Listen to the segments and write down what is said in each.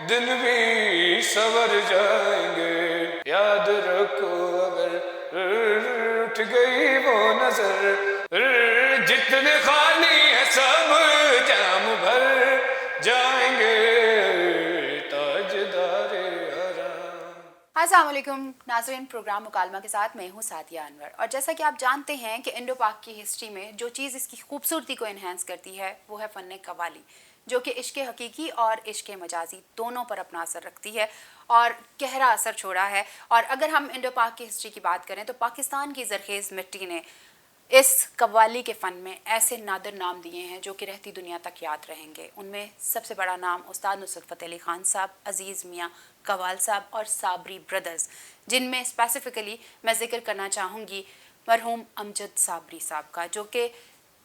दिन भी सवर जाएंगे। याद रखो अगर उठ गई वो नजर, जितने खाली है सब जाम भर जाएंगे ताजदारे आराम। अस्सलाम वालेकुम नाज़रीन, प्रोग्राम मुकालमा के साथ मैं हूँ सादिया अनवर। और जैसा कि आप जानते हैं कि इंडो पाक की हिस्ट्री में जो चीज़ इसकी खूबसूरती को इन्हेंस करती है वो है फ़न कव्वाली, जो कि इश्क हकीकी और इश्क मजाजी दोनों पर अपना असर रखती है और गहरा असर छोड़ा है। और अगर हम इंडो पाक की हिस्ट्री की बात करें तो पाकिस्तान की ज़रखेज़ मिट्टी ने इस कव्वाली के फ़न में ऐसे नादिर नाम दिए हैं जो कि रहती दुनिया तक याद रहेंगे। उनमें सबसे बड़ा नाम उस्ताद नुसरत फ़तेह अली ख़ान साहब, अज़ीज़ मियाँ कव्वाल साहब और साबरी ब्रदर्स, जिनमें स्पेसिफ़िकली मैं ज़िक्र करना चाहूँगी मरहूम अमजद साबरी साहब का, जो कि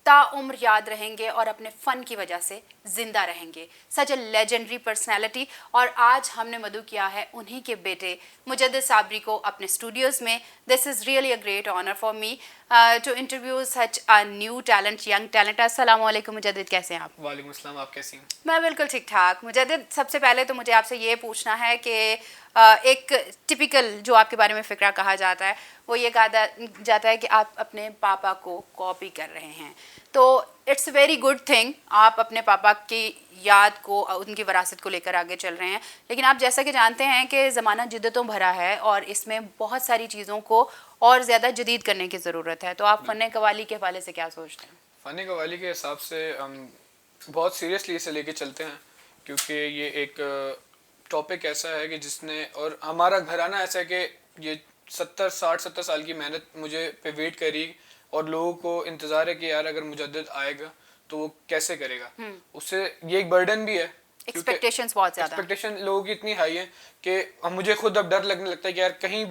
ताउम्र याद रहेंगे और अपने फ़न की वजह से ज़िंदा रहेंगे। सच ए लेजेंडरी पर्सनैलिटी। और आज हमने मदू किया है उन्हीं के बेटे मुजद्दिद साबरी को अपने स्टूडियोज़ में। This is really a great honour for me to interview such a new talent, young talent. अस्सलाम वालेकुम मुजद्दिद, कैसे हैं आप? वालेकुम अस्सलाम, आप कैसी हैं? मैं बिल्कुल ठीक ठाक। मुजद्दिद, सबसे पहले तो मुझे आपसे ये पूछना है कि एक टिपिकल जो आपके बारे में फ़िक्रा कहा जाता है वो ये कहा जाता है कि आप अपने पापा को कॉपी कर रहे हैं। तो इट्स वेरी गुड थिंग, आप अपने पापा की याद को, उनकी विरासत को लेकर आगे चल रहे हैं। लेकिन आप जैसा कि जानते हैं कि ज़माना जिद्दतों भरा है और इसमें बहुत सारी चीज़ों को और ज़्यादा जदीद करने की ज़रूरत है। तो आप फ़न कव्वाली के हवाले से क्या सोचते हैं? फ़न कव्वाली के हिसाब से हम बहुत सीरियसली इसे लेके चलते हैं, क्योंकि ये एक टॉपिक ऐसा है कि जिसने, और हमारा घराना ऐसा है कि ये 70 साल की मेहनत मुझे पे वेट करी और लोगों को इंतज़ार है कि यार अगर मुजद्दिद आएगा तो वो कैसे करेगा। उससे ये एक बर्डन भी है, एक्सपेक्टेशंस बहुत ज़्यादा, एक्सपेक्टेशन लोगों की इतनी हाई है कि मुझे खुद अब डर लगने लगता है कि यार कहीं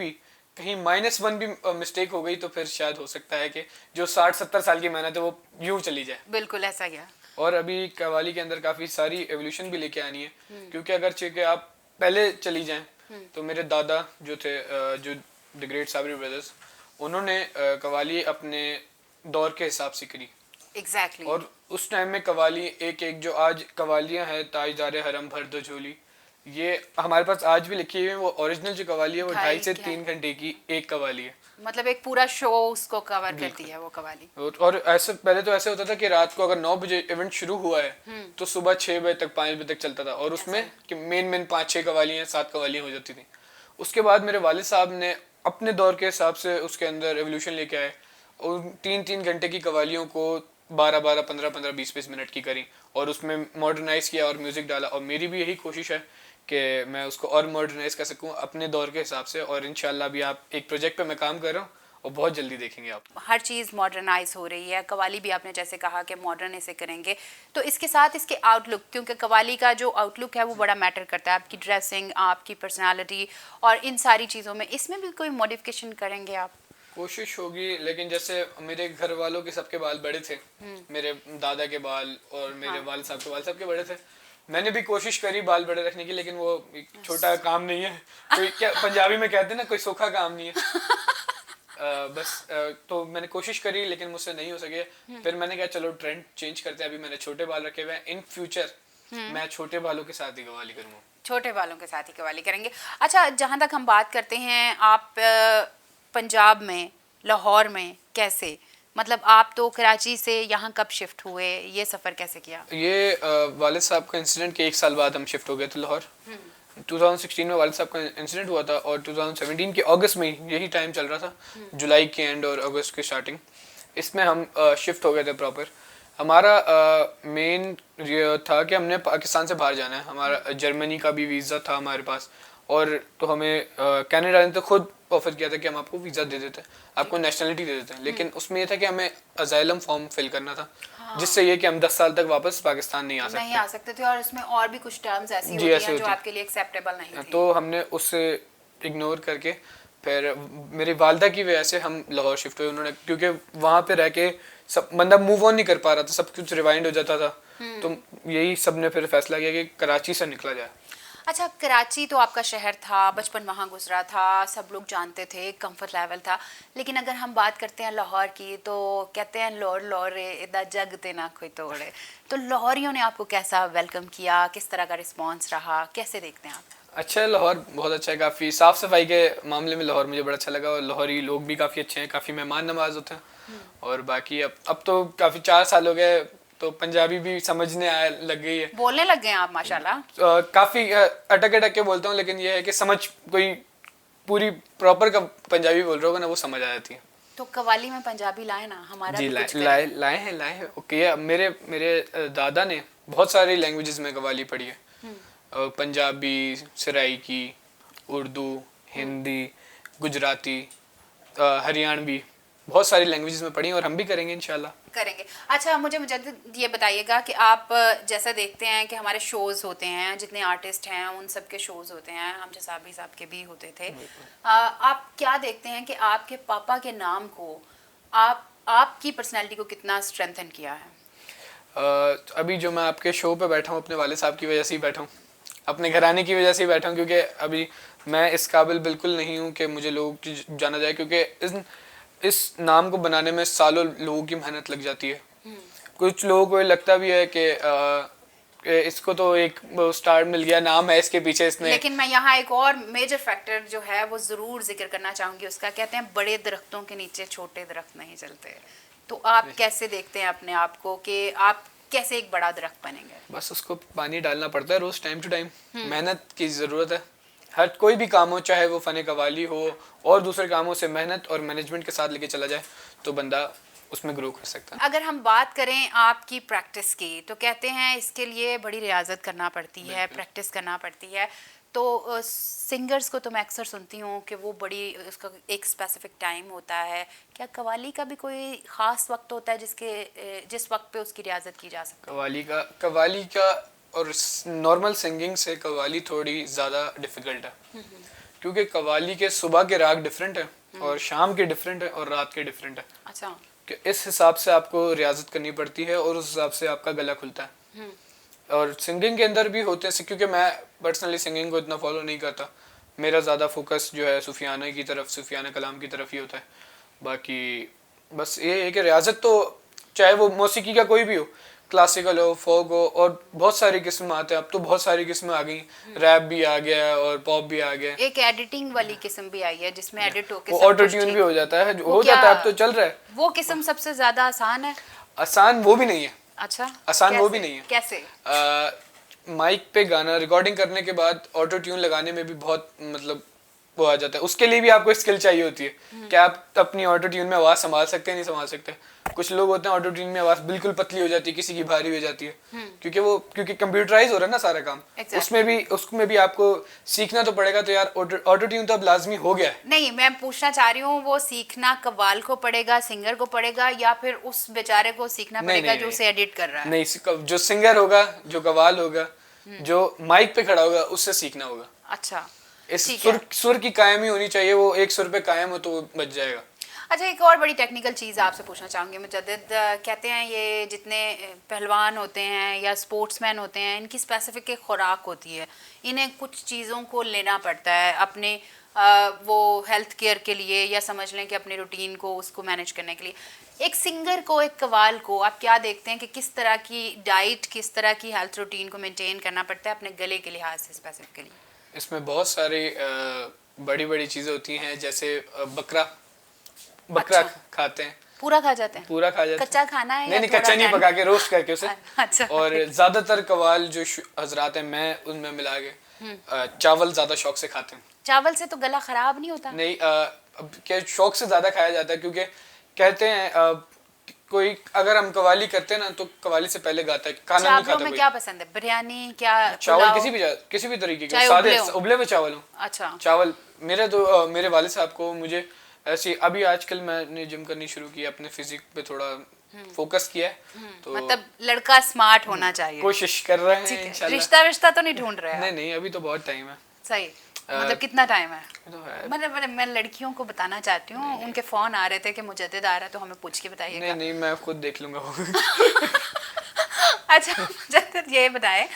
-1 भी मिस्टेक हो गई तो फिर शायद हो सकता है कि जो 60-70 साल की मेहनत है वो यूं चली जाए। बिल्कुल ऐसा क्या। और अभी कव्वाली के अंदर काफ़ी सारी एवोल्यूशन भी लेके आनी है, क्योंकि अगर कि आप पहले चली जाएं तो मेरे दादा जो थे, जो द ग्रेट साबरी ब्रदर्स, उन्होंने कव्वाली अपने दौर के हिसाब से करी। Exactly. और उस टाइम में कव्वाली एक जो आज कव्वालियाँ हैं, ताजदारे हरम भर दो झोली, ये हमारे पास आज भी लिखी हुई है। वो ओरिजिनल जो कव्वाली है वो 2.5 से 3 घंटे की एक कव्वाली है। मतलब एक पूरा शो उसको कवर करती है वो कव्वाली। और ऐसे पहले तो ऐसे होता था कि रात को अगर 9 बजे इवेंट शुरू हुआ है तो सुबह 6 बजे तक, 5 बजे तक चलता था, और उसमें कि मेन 5-6 कव्वालियाँ, 7 कव्वालियाँ हो जाती थी। उसके बाद मेरे वालिद साहब ने अपने दौर के हिसाब से उसके अंदर एवोल्यूशन लेके आए और 3-3 घंटे की कव्वालियों को 12-12, 15-15, 20-20 मिनट की करी और उसमें मॉडर्नाइज किया और म्यूज़िक डाला। और मेरी भी यही कोशिश है कि मैं उसको और मॉडर्नाइज कर सकूँ अपने दौर के हिसाब से। और इंशाल्लाह भी आप एक प्रोजेक्ट पे मैं काम कर रहा हूँ और बहुत जल्दी देखेंगे आप। हर चीज़ मॉडर्नाइज हो रही है, कव्वाली भी आपने जैसे कहा कि मॉडर्न इसे करेंगे, तो इसके साथ इसके आउटलुक, क्योंकि कव्वाली का जो आउटलुक है वो बड़ा मैटर करता है, आपकी ड्रेसिंग, आपकी पर्सनालिटी और इन सारी चीज़ों में, इसमें भी कोई मॉडिफिकेशन करेंगे आप? कोशिश होगी, लेकिन जैसे मेरे घर वालों के सबके बाल बड़े थे, मेरे दादा के बाल और मेरे वालिद साहब के बाल सबके बड़े थे। मैंने भी कोशिश करी बाल बड़े रखने की, लेकिन वो एक छोटा काम नहीं है। कोई क्या पंजाबी में कहते हैं ना, कोई सूखा काम नहीं है। तो मैंने कोशिश करी लेकिन मुझसे नहीं हो सके। फिर मैंने कहा चलो ट्रेंड चेंज करते हैं। अभी मैंने छोटे बाल रखे हुए हैं, इन फ्यूचर मैं छोटे बालों के साथ ही कव्वाली करूँगा। छोटे बालों के साथ ही कव्वाली करेंगे। अच्छा, जहाँ तक हम बात करते हैं, आप पंजाब में, लाहौर में कैसे, मतलब आप तो कराची से यहाँ कब शिफ्ट हुए, ये सफ़र कैसे किया? ये वालिद साहब का इंसिडेंट के 1 साल बाद हम शिफ्ट हो गए थे लाहौर। 2016 में वालिद साहब का इंसिडेंट हुआ था और 2017 के अगस्त में यही टाइम चल रहा था, जुलाई के एंड और अगस्त की स्टार्टिंग, इसमें हम शिफ्ट हो गए थे प्रॉपर। हमारा मेन ये था कि हमने पाकिस्तान से बाहर जाना है। हमारा जर्मनी का भी वीज़ा था हमारे पास, और तो हमें कनाडा ने तो खुद ऑफर किया था कि हम आपको वीज़ा दे देते हैं, आपको नेशनलिटी दे देते हैं, लेकिन उसमें ये था कि हमें अजाइलम फॉर्म फिल करना था। हाँ। जिससे ये कि हम 10 साल तक वापस पाकिस्तान नहीं आ सकते थे, और उसमें और भी कुछ टर्म्स ऐसी होती हैं जो आपके लिए एक्सेप्टेबल नहीं थी। तो हमने उससे इग्नोर करके फिर मेरी वालदा की वजह से हम लाहौर शिफ्ट हुए। उन्होंने, क्योंकि वहाँ पे रह के सब बंदा मूव ऑन नहीं कर पा रहा था, सब कुछ रिवाइंड हो जाता था, तो यही सब ने फिर फैसला किया कि कराची से निकला जाए। अच्छा, कराची तो आपका शहर था, बचपन वहाँ गुजरा था, सब लोग जानते थे, कंफर्ट लेवल था। लेकिन अगर हम बात करते हैं लाहौर की, तो कहते हैं लोर लोरे इदा जग ते ना कोई तोड़े। तो लाहौरियों ने आपको कैसा वेलकम किया, किस तरह का रिस्पांस रहा, कैसे देखते हैं आप? अच्छा है, लाहौर बहुत अच्छा है। काफ़ी साफ़ सफाई के मामले में लाहौर मुझे बड़ा अच्छा लगा, और लाहौरी लोग भी काफ़ी अच्छे हैं, काफ़ी मेहमान नवाज होते हैं। और बाकी अब तो काफ़ी 4 साल हो गए, तो पंजाबी भी समझने आया लग गई है। बोलने लग गए हैं आप माशाल्लाह। काफ़ी अटक अटक के बोलता हूँ, लेकिन ये है कि समझ कोई पूरी प्रॉपर का पंजाबी बोल रहा होगा ना, वो समझ आ जाती है। तो कवाली में पंजाबी लाए ना, हमारा जी भी लाए कुछ लाए करें। लाए हैं ओके। मेरे मेरे दादा ने बहुत सारी लैंग्वेजेस में कवाली पढ़ी है। पंजाबी, सराइकी, उर्दू, हिंदी, गुजराती, हरियाणवी, बहुत सारी लैंग्वेजेस में पढ़ी हैं, और हम भी करेंगे इंशाल्लाह। करेंगे। अच्छा, मुझे मुजद्दिद ये बताइएगा कि आप जैसा देखते हैं कि हमारे शोज़ होते हैं, जितने आर्टिस्ट हैं उन सब के शोज़ होते हैं, हम जसाबी साहब के भी होते थे। आप क्या देखते हैं कि आपके पापा के नाम को आपकी पर्सनैलिटी को कितना स्ट्रेंथन किया है? अभी जो मैं आपके शो पे बैठा हूँ, अपने वाले साहब की वजह से ही बैठा हूँ, अपने घराने की वजह से ही बैठा हूँ, क्योंकि अभी मैं इस काबिल बिल्कुल नहीं हूँ कि मुझे लोगों की जाना जाए, क्योंकि इस नाम को बनाने में सालों लोगों की मेहनत लग जाती है। कुछ लोगों को ये लगता भी है कि इसको तो एक स्टार मिल गया, नाम है इसके पीछे, इसने। लेकिन मैं यहाँ एक और मेजर फैक्टर जो है वो ज़रूर जिक्र करना चाहूँगी उसका। कहते हैं बड़े दरख्तों के नीचे छोटे दरख्त नहीं चलते। तो आप कैसे देखते हैं अपने आप को कि आप कैसे एक बड़ा दरख्त बनेंगे? बस उसको पानी डालना पड़ता है रोज, टाइम टू टाइम। मेहनत की ज़रूरत है। हर कोई भी काम हो, चाहे वो फ़न कवाली हो और दूसरे कामों से, मेहनत और मैनेजमेंट के साथ लेके चला जाए तो बंदा उसमें ग्रो कर सकता है। अगर हम बात करें आपकी प्रैक्टिस की, तो कहते हैं इसके लिए बड़ी रियाजत करना पड़ती है, प्रैक्टिस करना पड़ती है। तो सिंगर्स को तो मैं अक्सर सुनती हूँ कि वो बड़ी, उसका एक स्पेसिफिक टाइम होता है। क्या कवाली का भी कोई ख़ास वक्त होता है जिस वक्त पे उसकी रियाजत की जा सकती है? कवाली का और नॉर्मल सिंगिंग से कवाली थोड़ी ज़्यादा डिफ़िकल्ट है, क्योंकि कवाली के सुबह के राग डिफरेंट है, और शाम के डिफरेंट है, और रात के डिफरेंट है। अच्छा। कि इस हिसाब से आपको रियाजत करनी पड़ती है, और उस हिसाब से आपका गला खुलता है। और सिंगिंग के अंदर भी होते हैं, क्योंकि मैं पर्सनली सिंगिंग को इतना फॉलो नहीं करता। मेरा ज़्यादा फोकस जो है सूफियाना की तरफ, सूफियाना कलाम की तरफ ही होता है। बाकी बस ये है कि रियाजत तो चाहे वो मौसीकी का कोई भी हो, क्लासिकल हो, फोक हो, और बहुत सारी किस्म आते हैं। अब तो बहुत सारी किस्में आ गई, रैप भी आ गया और पॉप भी आ गया। एक एडिटिंग वाली किस्म भी आई है जिसमें एडिट होके वो सब ऑटो कुछ ट्यून ठीक भी हो जाता है, वो हो क्या जाता है, अब तो चल रहा है। वो किस्म सबसे ज्यादा आसान है? आसान वो भी नहीं है। अच्छा, आसान वो भी नहीं है। कैसे? माइक पे गाना रिकॉर्डिंग करने के बाद ऑटो ट्यून लगाने में भी बहुत मतलब वो आ जाता है। उसके लिए भी आपको स्किल चाहिए होती है कि आप अपनी ऑटो ट्यून में आवाज़ संभाल सकते हैं, नहीं संभाल सकते। कुछ लोग होते हैं ऑटो ट्यून में आवाज़ बिल्कुल पतली हो जाती है, किसी की भारी हो जाती है, क्योंकि कंप्यूटराइज हो रहा है ना सारा काम। Exactly. उसमें भी आपको सीखना तो पड़ेगा। तो यार ऑटो ट्यून तो अब लाजमी हो गया है। नहीं, मैं पूछना चाह रही हूँ, वो सीखना कव्वाल को पड़ेगा, सिंगर को पड़ेगा, या फिर उस बेचारे को सीखना पड़ेगा जो उसे एडिट कर रहा है? नहीं, जो सिंगर होगा, जो कव्वाल होगा, जो माइक पे खड़ा होगा, उससे सीखना होगा। अच्छा, इस ठीक सुर है। सुर की कायम ही होनी चाहिए। वो एक सुर पे कायम हो तो वो बच जाएगा। अच्छा, एक और बड़ी टेक्निकल चीज़ आपसे पूछना चाहूँगी मुजद्दिद। कहते हैं ये जितने पहलवान होते हैं या स्पोर्ट्समैन होते हैं, इनकी स्पेसिफिक एक खुराक होती है। इन्हें कुछ चीज़ों को लेना पड़ता है अपने वो हेल्थ केयर के लिए, या समझ लें कि अपने रूटीन को उसको मैनेज करने के लिए। एक सिंगर को, एक कव्वाल को आप क्या देखते हैं कि किस तरह की डाइट, किस तरह की हेल्थ रूटीन को मेंटेन करना पड़ता है अपने गले के लिहाज से स्पेसिफिकली? इसमें बहुत सारी बड़ी बड़ी चीज़ें होती हैं, जैसे बकरा अच्छा। खाते हैं। पूरा खा जाते हैं? पूरा खा जाते हैं। कच्चा खाना है नहीं या नहीं, थोड़ा कच्चा नहीं, टेंडर? पका के रोस्ट करके उसे। अच्छा। और ज़्यादातर कव्वाल जो हजरात हैं, मैं उनमें मिला के चावल ज़्यादा शौक से खाते हैं। चावल से तो गला खराब नहीं होता? नहीं, अब क्या शौक से ज़्यादा खाया जाता है, क्योंकि कहते हैं कोई अगर हम कवाली करते हैं ना, तो कवाली से पहले गाता है, खाना नहीं चावलों खाता में कोई। क्या पसंद है? बिरयानी, क्या चावल पुलाव? किसी भी तरीके के, चाहे सादे उबले हों? उबले हुए चावल हो। अच्छा। चावल मेरे वालिद साहब को, मुझे ऐसे अभी आजकल मैंने जिम करनी शुरू की, अपने फिजिक पे थोड़ा फोकस किया है। तो मतलब लड़का स्मार्ट होना चाहिए। कोशिश कर रहे हैं ठीक है। इंशाल्लाह। रिश्ता तो नहीं ढूंढ रहे नहीं आप? नहीं, अभी तो बहुत टाइम है। सही। मतलब कितना टाइम है? तो है। मैं लड़कियों को बताना चाहती हूँ, उनके फोन आ रहे थे कि मुजद्दिद आ रहा है, तो हमें पूछ के बताइएगा। नहीं, मैं खुद देख लूंगा। अच्छा मुजद्दिद, ये बताएं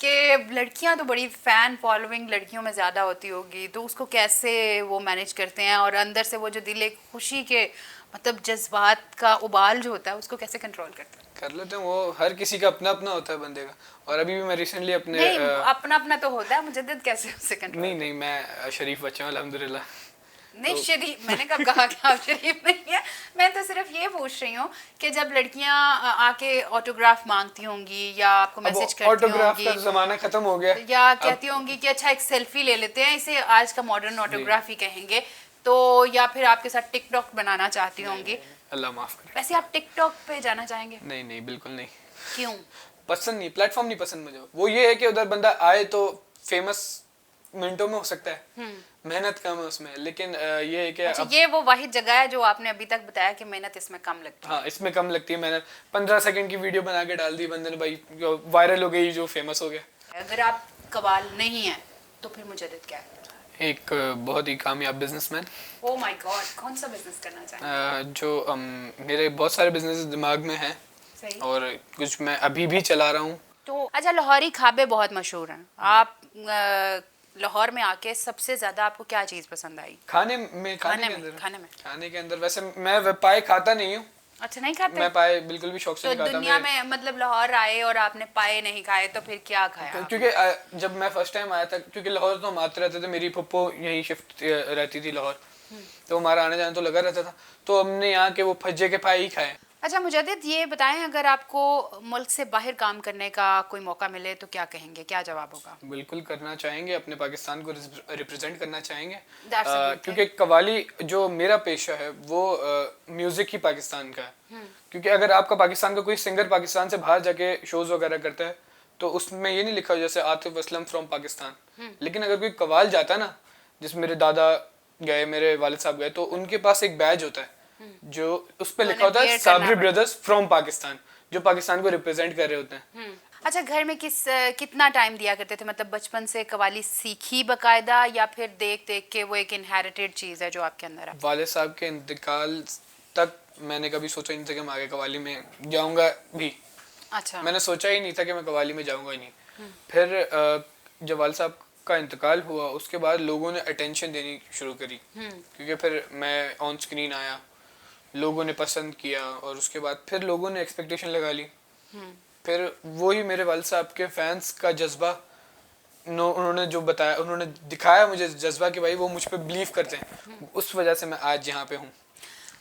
कि लड़कियां तो बड़ी फैन फॉलोइंग लड़कियों में ज़्यादा होती होगी, तो उसको कैसे वो मैनेज करते हैं और अंदर से वो जो दिल एक खुशी के मतलब जज्बात का उबाल जो होता है उसको कैसे कंट्रोल करते हैं? कर लेते हैं, वो हर किसी का अपना अपना होता है बंदे का। और अभी भी मैं रिसेंटली अपने नहीं, अपना अपना तो होता है, मुजद्दिद कैसे उसे कंट्रोल? नहीं नहीं, मैं शरीफ बच्चा हूँ अल्हम्दुलिल्लाह। नहीं तो शरीफ, मैंने कब कहा कि आप शरीफ नहीं है। मैं तो सिर्फ ये पूछ रही हूँ कि जब लड़कियां आके ऑटोग्राफ मांगती होंगी या आपको अब मैसेज करती ऑटोग्राफ का होंगी जमाना खत्म हो गया या अब। कहती होंगी कि अच्छा एक सेल्फी ले लेते हैं, इसे आज का मॉडर्न जी। ऑटोग्राफ ही कहेंगे, तो या फिर आपके साथ टिकटॉक बनाना चाहती होंगी। अल्लाह माफ करे। वैसे आप टिकटॉक पे जाना चाहेंगे? नहीं नहीं, बिल्कुल नहीं। क्यों? पसंद नहीं, प्लेटफॉर्म नहीं पसंद मुझे। वो ये है कि उधर बंदा आए तो फेमस मिनटों में हो सकता है, मेहनत कम है उसमें, लेकिन ये है कि अच्छा, अब ये वो वाहिद जगह है जो आपने अभी तक बताया कि मेहनत इसमें कम लगती है। हाँ, इसमें कम लगती है मेहनत। 15 सेकंड की वीडियो बना के डाल दी बंदे ने भाई, वायरल हो गई, जो फेमस हो गया। अगर आप कवाल नहीं है तो फिर मुजद्दिद क्या है? एक बहुत ही कामयाब बिजनेसमैन। ओ माय गॉड, कौन सा बिजनेस करना चाहेंगे? जो मेरे बहुत सारे बिजनेस दिमाग में हैं सही। और कुछ मैं अभी भी चला रहा हूँ। तो अच्छा, लाहौरी खाबे बहुत मशहूर हैं। आप लाहौर में आके सबसे ज्यादा आपको क्या चीज पसंद आई? खाने में, खाने के में, अंदर, खाने में। खाने के अंदर वैसे मैं पाए खाता नहीं हूँ। अच्छा, नहीं खाते? मैं पाए बिल्कुल भी शौक से तो नहीं खाता। दुनिया में मतलब लाहौर आए और आपने पाए नहीं खाए तो फिर क्या खाया आपने? क्योंकि जब मैं फर्स्ट टाइम आया था, क्योंकि लाहौर तो हम आते रहते थे, मेरी पप्पो यहीं शिफ्ट रहती थी लाहौर, तो हमारा आने जाने तो लगा रहता था, तो हमने यहाँ के वो फज्जे के पाए ही खाए। अच्छा मुजद्दिद, ये बताएं, अगर आपको मुल्क से बाहर काम करने का कोई मौका मिले तो क्या कहेंगे, क्या जवाब होगा? बिल्कुल करना चाहेंगे, अपने पाकिस्तान को रिप्रेजेंट करना चाहेंगे। That's a good thing. क्योंकि कवाली जो मेरा पेशा है वो म्यूजिक ही पाकिस्तान का है। क्योंकि अगर आपका पाकिस्तान का कोई सिंगर पाकिस्तान से बाहर जाके शोज वगैरह करता है तो उसमें ये नहीं लिखा हो जैसे आतिफ असलम फ्रॉम पाकिस्तान, लेकिन अगर कोई कवाल जाता है ना, जिसमें मेरे दादा गए, मेरे वालिद साहब गए, तो उनके पास एक बैज होता है जो उस पे लिखा होता है साबरी ब्रदर्स फ्रॉम पाकिस्तान, जो पाकिस्तान को रिप्रेजेंट कर रहे होते हैं। अच्छा, घर में कितना टाइम दिया करते थे? मतलब बचपन से कवाली सीखी बकायदा या फिर देख देख के वो एक इनहेरिटेड चीज है जो आपके अंदर है? वालिद साहब के इंतकाल तक मैंने कभी सोचा ही नहीं था कि मैं आगे कवाली में जाऊंगा भी। अच्छा। मैंने सोचा ही नहीं था कि मैं कवाली में जाऊंगा ही नहीं। फिर जब वालिद साहब का इंतकाल हुआ उसके बाद लोगों ने अटेंशन देनी शुरू करी, क्योंकि फिर मैं ऑन स्क्रीन आया, लोगों ने पसंद किया, और उसके बाद फिर लोगों ने एक्सपेक्टेशन लगा ली। फिर वही मेरे वालिद साहब के फैंस का जज्बा, उन्होंने जो बताया, उन्होंने दिखाया मुझे जज्बा कि भाई वो मुझ पे बिलीव करते हैं, उस वजह से मैं आज यहाँ पे हूँ।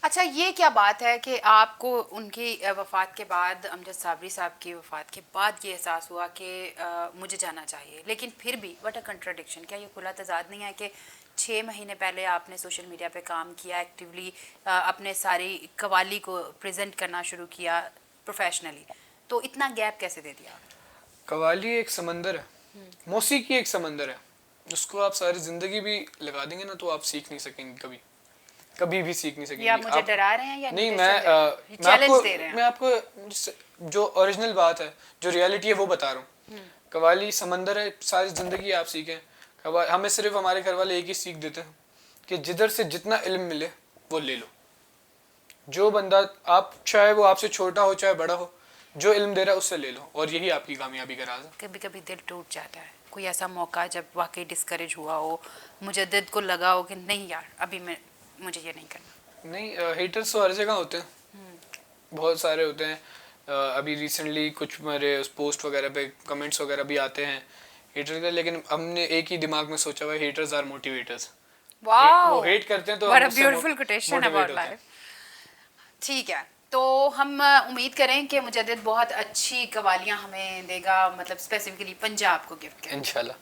अच्छा, ये क्या बात है कि आपको उनकी वफ़ात के बाद, अमजद साबरी साहब की वफ़ात के बाद ये एहसास हुआ कि मुझे जाना चाहिए, लेकिन फिर भी व्हाट अ कंट्राडिक्शन, क्या ये खुला तजाद नहीं है कि 6 महीने पहले आपने सोशल मीडिया पे काम किया, एक्टिवली अपने सारी कवाली को प्रेजेंट करना शुरू किया प्रोफेशनली, तो इतना गैप कैसे दे दिया? कवाली एक समंदर है, मौसीकी एक समंदर है, उसको आप सारी जिंदगी भी लगा देंगे ना तो आप सीख नहीं सकेंगे, कभी कभी भी सीख नहीं सकेंगे। आप मुझे डरा रहे हैं या नहीं, मैं आपको जो ओरिजिनल बात है, जो रियलिटी है वो बता रहा हूँ। कवाली समंदर है, सारी जिंदगी आप सीखें। हमें सिर्फ हमारे घर वाले एक ही सीख देते हैं कि जिधर से जितना इल्म मिले वो ले लो। जो बंदा, आप चाहे वो आपसे छोटा हो चाहे बड़ा हो, जो इल्म दे रहा है उससे ले लो, और यही आपकी कामयाबी का राज है। कभी कभी दिल टूट जाता है, कोई ऐसा मौका जब वाकई डिस्करेज हुआ हो, मुजद्दिद को लगा हो कि नहीं यार अभी मुझे ये नहीं करना? नहीं, हेटर्स तो हर जगह होते हैं, बहुत सारे होते हैं। अभी रिसेंटली कुछ मेरे उस पोस्ट वगैरह पे कमेंट्स वगैरह भी आते हैं हेटर के, लेकिन हमने एक ही दिमाग में सोचा हुआ है, हेटर्स आर मोटिवेटर्स। वो हेट करते हैं तो what a beautiful quotation about life. ठीक है, तो हम उम्मीद करें कि मुजद्दिद बहुत अच्छी कवालियां हमें देगा, मतलब स्पेसिफिकली पंजाब को गिफ्ट करेगा इंशाल्लाह।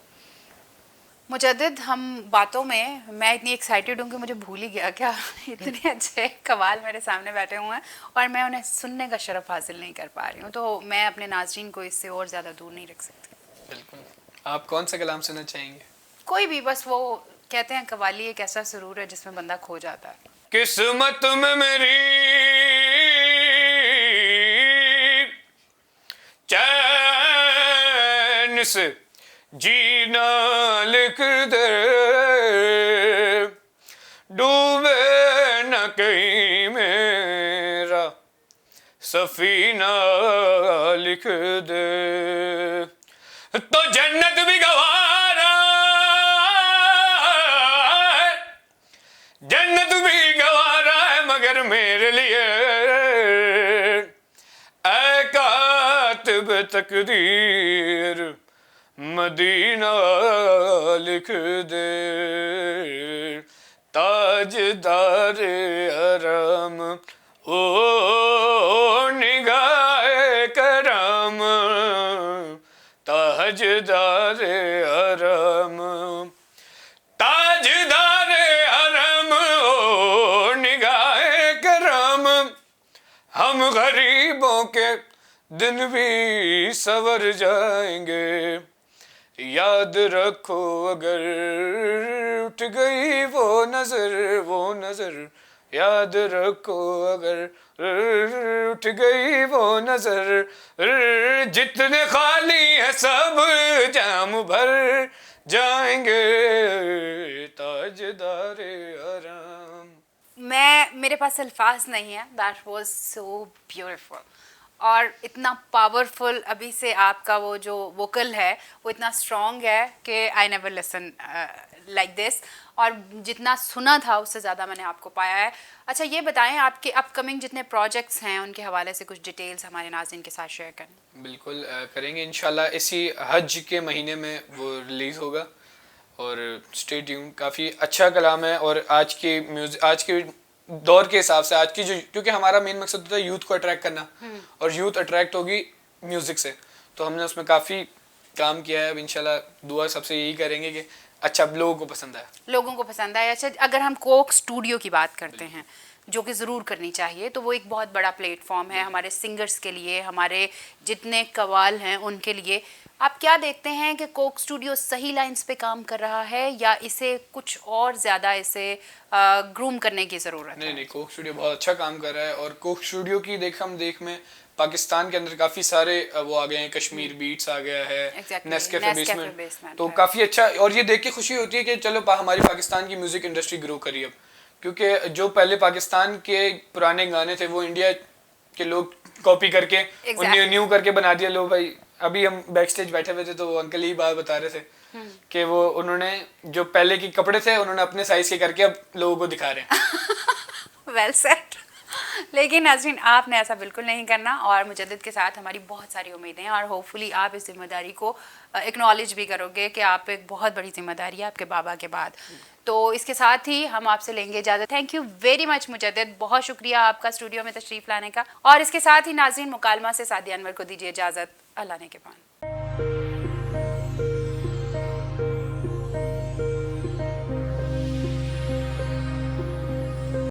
मुजद्दिद, हम बातों में, मैं इतनी एक्साइटेड हूँ कि मुझे भूल ही गया क्या इतने अच्छे कवाल मेरे सामने बैठे हुए हैं और मैं उन्हें सुनने का शरफ हासिल नहीं कर पा रही हूँ, तो मैं अपने नाज़रीन को इससे और ज़्यादा दूर नहीं रख सकती। बिल्कुल। आप कौन सा कलाम सुनना चाहेंगे? कोई भी, बस वो कहते हैं कवाली एक ऐसा सुरूर है जिसमें बंदा खो जाता है। किस्मत में मेरी चैन से जीना लिख दे, डूबे न कहीं मेरा सफीना लिख दे, तो जन्नत भी गवारा है, जन्नत भी गवारा है मगर मेरे लिए ऐ कातिब तकदीर मदीना लिख दे। ताजदार हरम ओ निगाहे करम, ताजदार हरम, ताजदार हरम ओ निगाहे करम। हम गरीबों के दिन भी सवर जाएंगे, याद रखो अगर उठ गई वो नजर, याद रखो अगर उठ गई वो नजर। जितने खाली है सब जाम भर जाएंगे, ताजदार हरम। मेरे पास अल्फाज नहीं है। दैट वाज सो ब्यूटीफुल और इतना पावरफुल। अभी से आपका वो जो वोकल है वो इतना स्ट्रॉन्ग है कि I never listen like this, और जितना सुना था उससे ज़्यादा मैंने आपको पाया है। अच्छा ये बताएं, आपके अपकमिंग जितने प्रोजेक्ट्स हैं उनके हवाले से कुछ डिटेल्स हमारे नाज़रीन के साथ शेयर करें। बिल्कुल करेंगे इंशाल्लाह, इसी हज के महीने में वो रिलीज़ होगा और स्टे ट्यून। काफ़ी अच्छा कलाम है और आज के दौर के हिसाब से आज की जो, क्योंकि हमारा मेन मकसद होता है यूथ को अट्रैक्ट करना और यूथ अट्रैक्ट होगी म्यूज़िक से, तो हमने उसमें काफ़ी काम किया है। अब इंशाल्लाह दुआ सबसे यही करेंगे कि अच्छा लोगों को पसंद आए, लोगों को पसंद आए। अच्छा अगर हम कोक स्टूडियो की बात करते हैं, जो कि ज़रूर करनी चाहिए, तो वो एक बहुत बड़ा प्लेटफॉर्म है हमारे सिंगर्स के लिए, हमारे जितने कवाल हैं उनके लिए। आप क्या देखते हैं कि कोक स्टूडियो सही लाइंस पे काम कर रहा है या इसे कुछ और ज़्यादा इसे ग्रूम करने की ज़रूरत है? नहीं, कोक स्टूडियो बहुत अच्छा काम कर रहा है और कोक स्टूडियो की देख में पाकिस्तान के अंदर काफ़ी सारे वो आ गए हैं, कश्मीर बीट्स आ गया है, नेस्कैफे बेसमेंट, तो काफ़ी अच्छा। और ये देख के खुशी होती है कि चलो हमारी पाकिस्तान की म्यूज़िक इंडस्ट्री ग्रो करी अब, क्योंकि जो पहले पाकिस्तान के पुराने गाने थे वो इंडिया के लोग कॉपी करके न्यू करके बना दिया। लो भाई, अभी हम बैक स्टेज बैठे हुए थे तो वो अंकल ही बात बता रहे थे कि वो उन्होंने जो पहले के कपड़े थे उन्होंने अपने साइज के करके अब लोगों को दिखा रहे हैं। Well set. लेकिन नाज़रीन आपने ऐसा बिल्कुल नहीं करना और मुजद्दिद के साथ हमारी बहुत सारी उम्मीदें हैं और होपफुली आप इस जिम्मेदारी को एक्नॉलेज भी करोगे कि आप एक बहुत बड़ी जिम्मेदारी है आपके बाबा के बाद। तो इसके साथ ही हम आपसे लेंगे इजाज़त। थैंक यू वेरी मच मुजद्दिद, बहुत शुक्रिया आपका स्टूडियो में तशरीफ़ लाने का। और इसके साथ ही नाज़रीन मुकालमा से सादिया अनवर को दीजिए इजाज़त। अल्लाह ने के पान।